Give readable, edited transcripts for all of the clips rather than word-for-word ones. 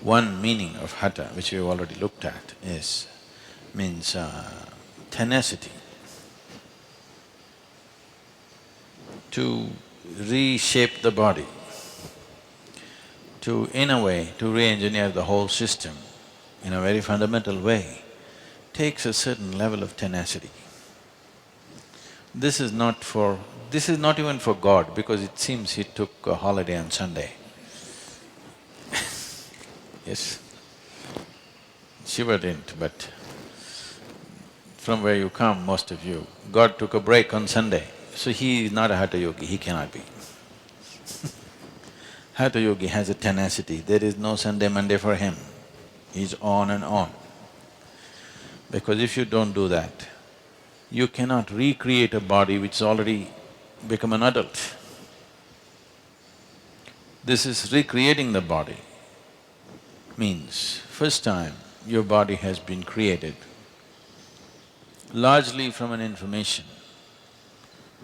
One meaning of Hatha, which we've already looked at, means tenacity, to reshape the body, to in a way, to re-engineer the whole system in a very fundamental way, takes a certain level of tenacity. This is not even for God, because it seems he took a holiday on Sunday. Yes, Shiva didn't, but from where you come, most of you, God took a break on Sunday, so he is not a Hatha yogi, he cannot be. Hatha yogi has a tenacity, there is no Sunday, Monday for him, he's on and on. Because if you don't do that, you cannot recreate a body which has already become an adult. This is recreating the body, means first time your body has been created largely from an information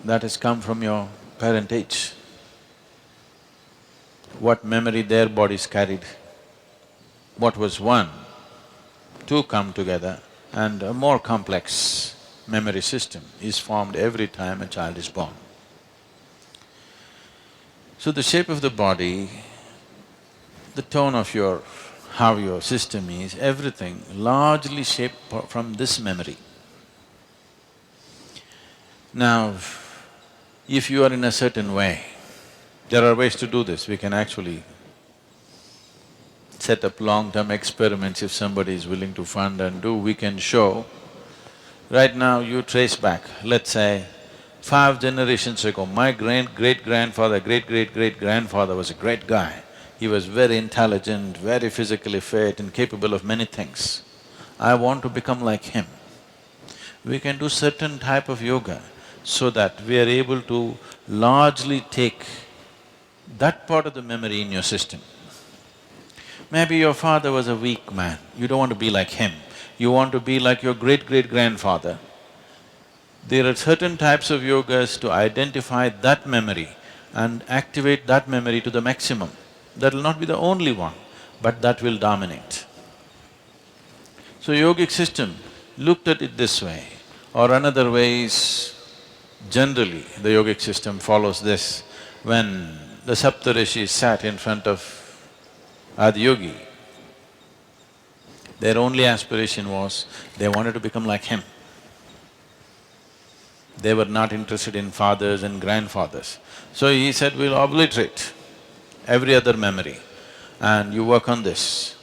that has come from your parentage. What memory their bodies carried, what was one, two come together and a more complex memory system is formed every time a child is born. So the shape of the body, the tone of how your system is, everything largely shaped from this memory. Now, if you are in a certain way, there are ways to do this, we can actually set up long-term experiments if somebody is willing to fund and do, we can show. Right now you trace back, let's say, 5 generations ago, my great-grandfather, great-great-great-grandfather was a great guy. He was very intelligent, very physically fit and capable of many things. I want to become like him. We can do certain type of yoga so that we are able to largely take that part of the memory in your system. Maybe your father was a weak man, you don't want to be like him, you want to be like your great-great-grandfather. There are certain types of yogas to identify that memory and activate that memory to the maximum. That will not be the only one, but that will dominate. So yogic system looked at it this way, or another way is, generally the yogic system follows this. When the Saptarishis sat in front of Adiyogi, their only aspiration was, they wanted to become like him. They were not interested in fathers and grandfathers. So he said, we'll obliterate every other memory and you work on this.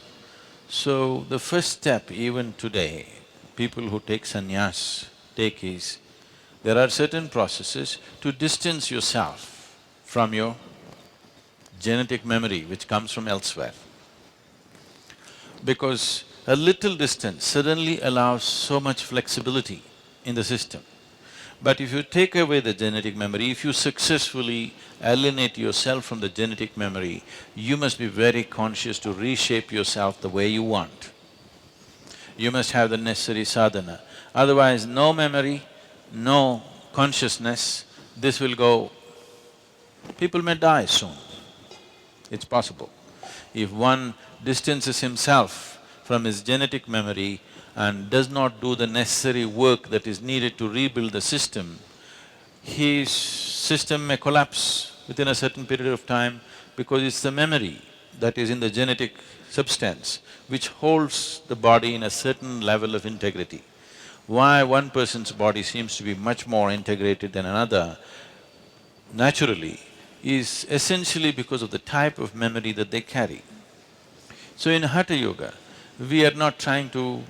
So the first step even today, people who take sannyas take is, there are certain processes to distance yourself from your genetic memory which comes from elsewhere. Because a little distance suddenly allows so much flexibility in the system. But if you take away the genetic memory, if you successfully alienate yourself from the genetic memory, you must be very conscious to reshape yourself the way you want. You must have the necessary sadhana. Otherwise, no memory, no consciousness, this will go… people may die soon. It's possible. If one distances himself from his genetic memory and does not do the necessary work that is needed to rebuild the system, his system may collapse within a certain period of time because it's the memory that is in the genetic substance which holds the body in a certain level of integrity. Why one person's body seems to be much more integrated than another, naturally, is essentially because of the type of memory that they carry. So in Hatha Yoga, we are not trying to,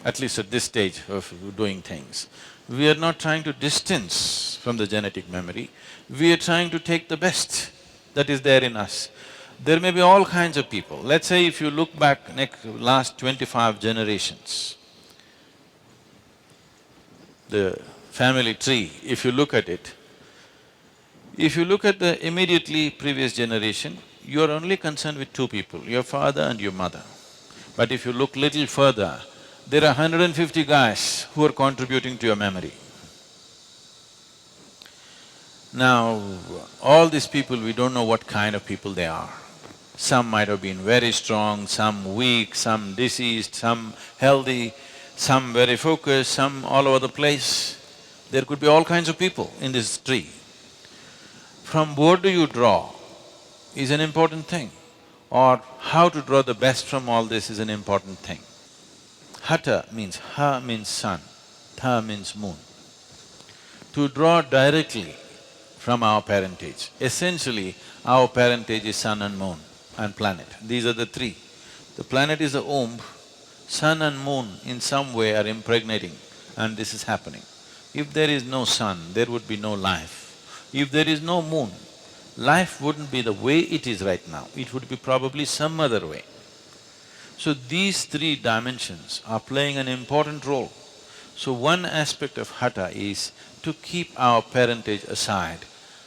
at least at this stage of doing things, we are not trying to distance from the genetic memory, we are trying to take the best that is there in us. There may be all kinds of people. Let's say if you look back last 25 generations, the family tree, if you look at it, if you look at the immediately previous generation, you are only concerned with 2 people, your father and your mother. But if you look little further, there are 150 guys who are contributing to your memory. Now, all these people, we don't know what kind of people they are. Some might have been very strong, some weak, some diseased, some healthy, some very focused, some all over the place. There could be all kinds of people in this tree. From what do you draw is an important thing, or how to draw the best from all this is an important thing. Hatha means, ha means sun, tha means moon. To draw directly from our parentage, essentially our parentage is sun and moon and planet. These are the three. The planet is the womb, sun and moon in some way are impregnating and this is happening. If there is no sun, there would be no life. If there is no moon, life wouldn't be the way it is right now, it would be probably some other way. So these three dimensions are playing an important role. So one aspect of Hatha is to keep our parentage aside.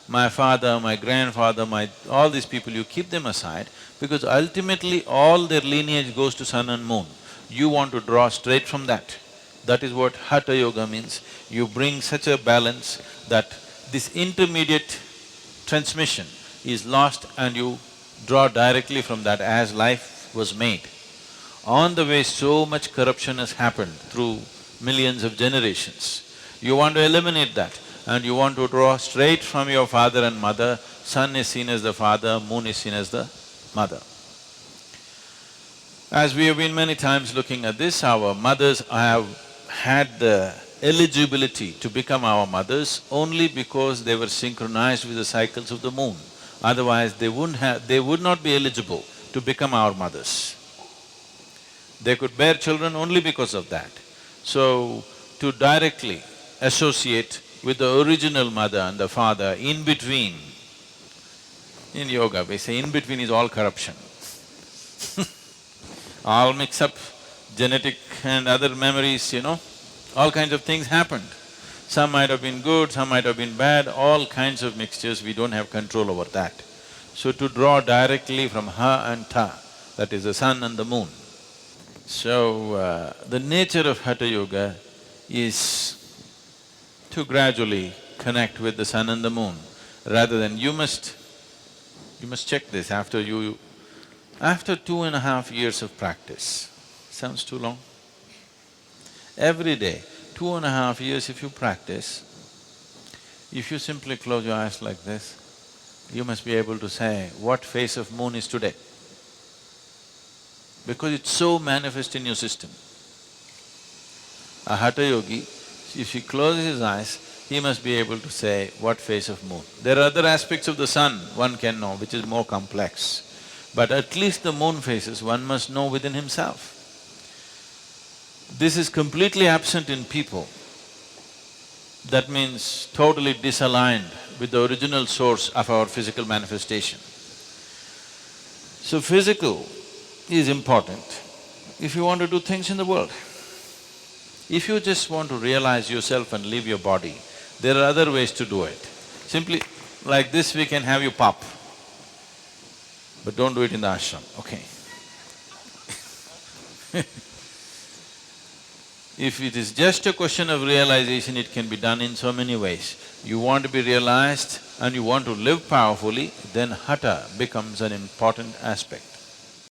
My father, my grandfather, all these people, you keep them aside because ultimately all their lineage goes to sun and moon. You want to draw straight from that. That is what Hatha Yoga means. You bring such a balance that this intermediate transmission is lost and you draw directly from that as life was made. On the way, so much corruption has happened through millions of generations. You want to eliminate that and you want to draw straight from your father and mother. Sun is seen as the father, moon is seen as the mother. As we have been many times looking at this, our mothers have had the eligibility to become our mothers only because they were synchronized with the cycles of the moon. Otherwise, they would not be eligible to become our mothers. They could bear children only because of that. So, to directly associate with the original mother and the father, in between, in yoga we say in between is all corruption. All mix up, genetic and other memories, all kinds of things happened. Some might have been good, some might have been bad, all kinds of mixtures, we don't have control over that. So to draw directly from Ha and Ta, that is the sun and the moon. So, the nature of Hatha Yoga is to gradually connect with the sun and the moon, rather than you must check this after 2.5 years of practice. Sounds too long? Every day, 2.5 years if you practice, if you simply close your eyes like this, you must be able to say what phase of moon is today, because it's so manifest in your system. A Hatha yogi, if he closes his eyes, he must be able to say what phase of moon. There are other aspects of the sun one can know, which is more complex, but at least the moon phases one must know within himself. This is completely absent in people. That means totally disaligned with the original source of our physical manifestation. So physical is important if you want to do things in the world. If you just want to realize yourself and leave your body, there are other ways to do it. Simply like this we can have you pop, but don't do it in the ashram, okay? If it is just a question of realization, it can be done in so many ways. You want to be realized and you want to live powerfully, then Hatha becomes an important aspect.